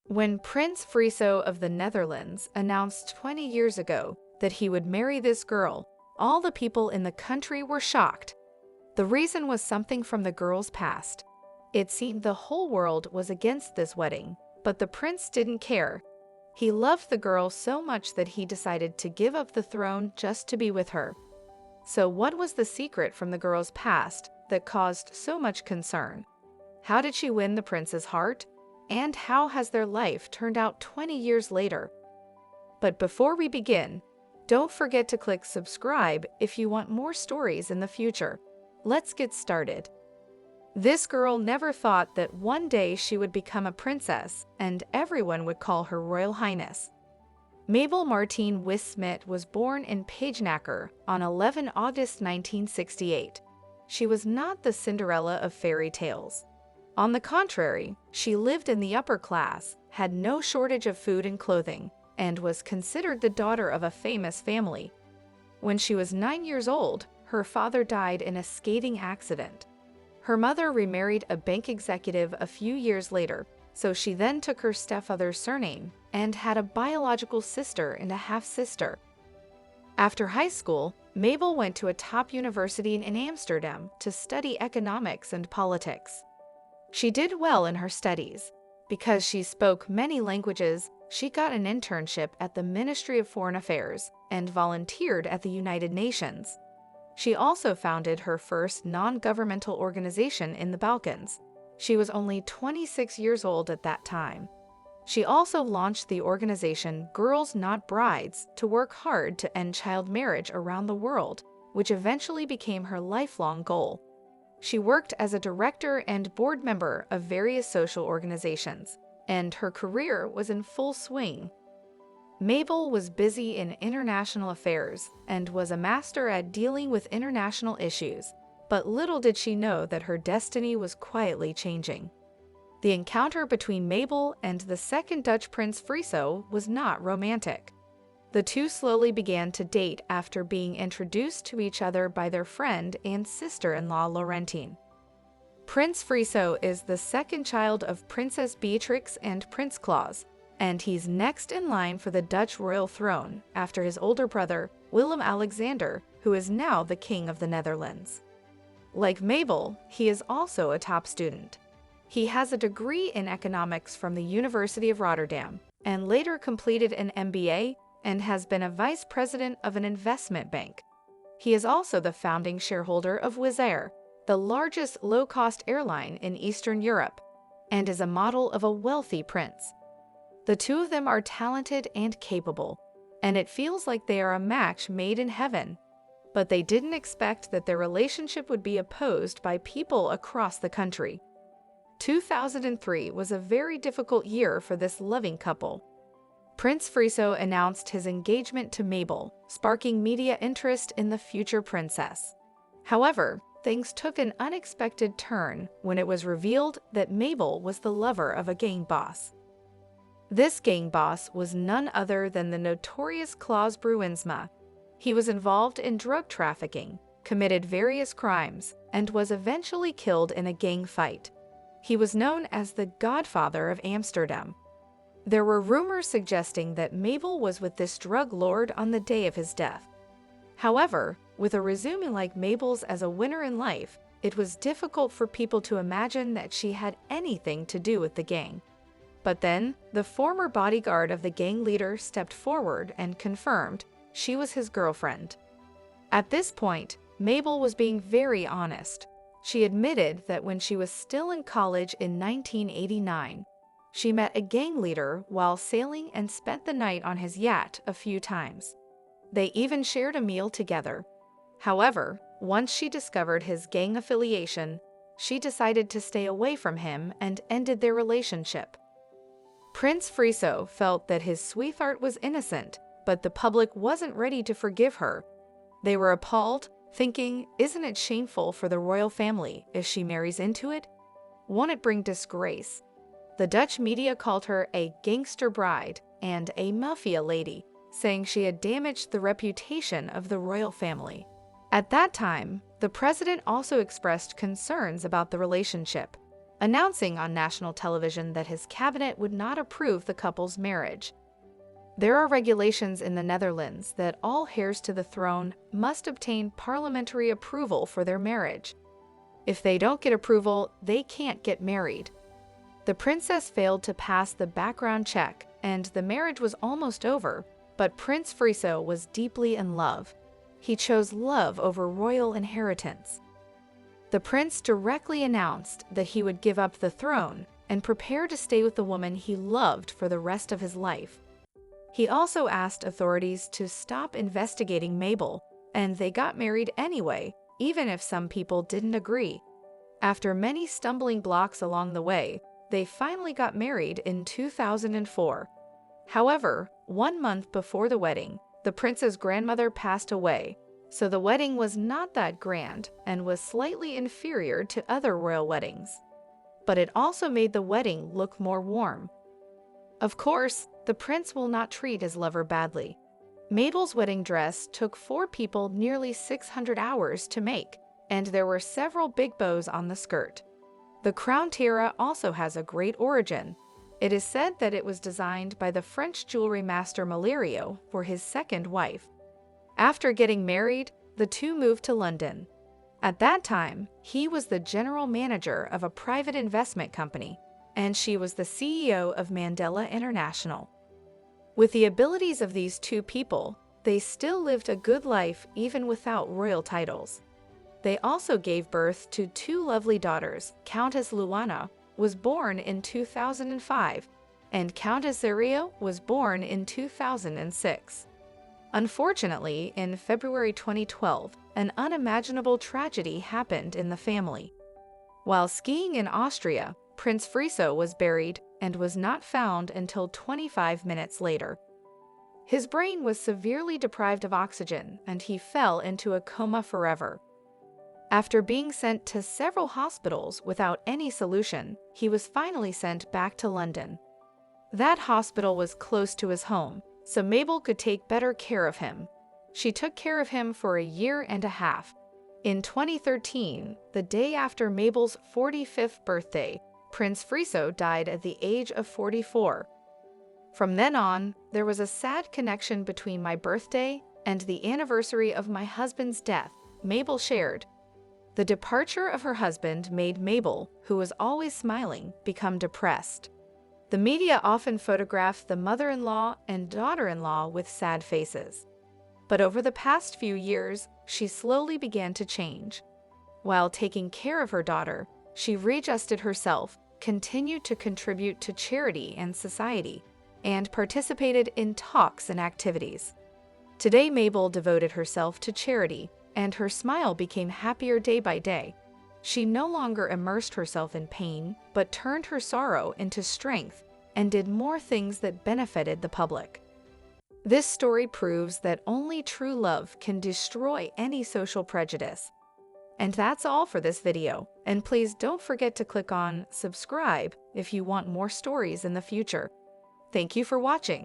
When Prince Friso of the Netherlands announced 20 years ago that he would marry this girl, all the people in the country were shocked. The reason was something from the girl's past. It seemed the whole world was against this wedding, but the prince didn't care. He loved the girl so much that he decided to give up the throne just to be with her. So what was the secret from the girl's past that caused so much concern? How did she win the prince's heart? And how has their life turned out 20 years later? But before we begin, don't forget to click subscribe if you want more stories in the future. Let's get started. This girl never thought that one day she would become a princess and everyone would call her Royal Highness. Mabel Martine Wis-Smit was born in Pagenacker on 11 August 1968. She was not the Cinderella of fairy tales. On the contrary, she lived in the upper class, had no shortage of food and clothing, and was considered the daughter of a famous family. When she was 9 years old, her father died in a skating accident. Her mother remarried a bank executive a few years later, so she then took her stepfather's surname and had a biological sister and a half-sister. After high school, Mabel went to a top university in Amsterdam to study economics and politics. She did well in her studies. Because she spoke many languages, she got an internship at the Ministry of Foreign Affairs and volunteered at the United Nations. She also founded her first non-governmental organization in the Balkans. She was only 26 years old at that time. She also launched the organization Girls Not Brides to work hard to end child marriage around the world, which eventually became her lifelong goal. She worked as a director and board member of various social organizations, and her career was in full swing. Mabel was busy in international affairs and was a master at dealing with international issues, but little did she know that her destiny was quietly changing. The encounter between Mabel and the second Dutch Prince Friso was not romantic. The two slowly began to date after being introduced to each other by their friend and sister-in-law Laurentine. Prince Friso is the second child of Princess Beatrix and Prince Claus, and he's next in line for the Dutch royal throne after his older brother, Willem-Alexander, who is now the King of the Netherlands. Like Mabel, he is also a top student. He has a degree in economics from the University of Rotterdam and later completed an MBA and has been a vice president of an investment bank. He is also the founding shareholder of Wizz Air, the largest low-cost airline in Eastern Europe, and is a model of a wealthy prince. The two of them are talented and capable, and it feels like they are a match made in heaven. But they didn't expect that their relationship would be opposed by people across the country. 2003 was a very difficult year for this loving couple. Prince Friso announced his engagement to Mabel, sparking media interest in the future princess. However, things took an unexpected turn when it was revealed that Mabel was the lover of a gang boss. This gang boss was none other than the notorious Klaus Bruinsma. He was involved in drug trafficking, committed various crimes, and was eventually killed in a gang fight. He was known as the Godfather of Amsterdam. There were rumors suggesting that Mabel was with this drug lord on the day of his death. However, with a resume like Mabel's as a winner in life, it was difficult for people to imagine that she had anything to do with the gang. But then, the former bodyguard of the gang leader stepped forward and confirmed she was his girlfriend. At this point, Mabel was being very honest. She admitted that when she was still in college in 1989, she met a gang leader while sailing and spent the night on his yacht a few times. They even shared a meal together. However, once she discovered his gang affiliation, she decided to stay away from him and ended their relationship. Prince Friso felt that his sweetheart was innocent, but the public wasn't ready to forgive her. They were appalled, thinking, isn't it shameful for the royal family if she marries into it? Won't it bring disgrace? The Dutch media called her a gangster bride and a mafia lady, saying she had damaged the reputation of the royal family. At that time, the president also expressed concerns about the relationship. announcing on national television that his cabinet would not approve the couple's marriage. There are regulations in the Netherlands that all heirs to the throne must obtain parliamentary approval for their marriage. If they don't get approval, they can't get married. The princess failed to pass the background check, and the marriage was almost over, but Prince Friso was deeply in love. He chose love over royal inheritance. The prince directly announced that he would give up the throne and prepare to stay with the woman he loved for the rest of his life. He also asked authorities to stop investigating Mabel, and they got married anyway, even if some people didn't agree. After many stumbling blocks along the way, they finally got married in 2004. However, 1 month before the wedding, the prince's grandmother passed away, so the wedding was not that grand and was slightly inferior to other royal weddings. But it also made the wedding look more warm. Of course, the prince will not treat his lover badly. Mabel's wedding dress took 4 people nearly 600 hours to make, and there were several big bows on the skirt. The crown tiara also has a great origin. It is said that it was designed by the French jewelry master Malerio for his second wife. After getting married, the two moved to London. At that time, he was the general manager of a private investment company, and she was the CEO of Mandela International. With the abilities of these two people, they still lived a good life even without royal titles. They also gave birth to 2 lovely daughters. Countess Luana was born in 2005, and Countess Zario was born in 2006. Unfortunately, in February 2012, an unimaginable tragedy happened in the family. While skiing in Austria, Prince Friso was buried and was not found until 25 minutes later. His brain was severely deprived of oxygen, and he fell into a coma forever. After being sent to several hospitals without any solution, he was finally sent back to London. That hospital was close to his home, so Mabel could take better care of him. She took care of him for a year and a half. In 2013, the day after Mabel's 45th birthday, Prince Friso died at the age of 44. From then on, there was a sad connection between my birthday and the anniversary of my husband's death, Mabel shared. The departure of her husband made Mabel, who was always smiling, become depressed. The media often photographed the mother-in-law and daughter-in-law with sad faces. But over the past few years, she slowly began to change. While taking care of her daughter, she readjusted herself, continued to contribute to charity and society, and participated in talks and activities. Today, Mabel devoted herself to charity, and her smile became happier day by day. She no longer immersed herself in pain, but turned her sorrow into strength and did more things that benefited the public. This story proves that only true love can destroy any social prejudice. And that's all for this video, and please don't forget to click on subscribe if you want more stories in the future. Thank you for watching.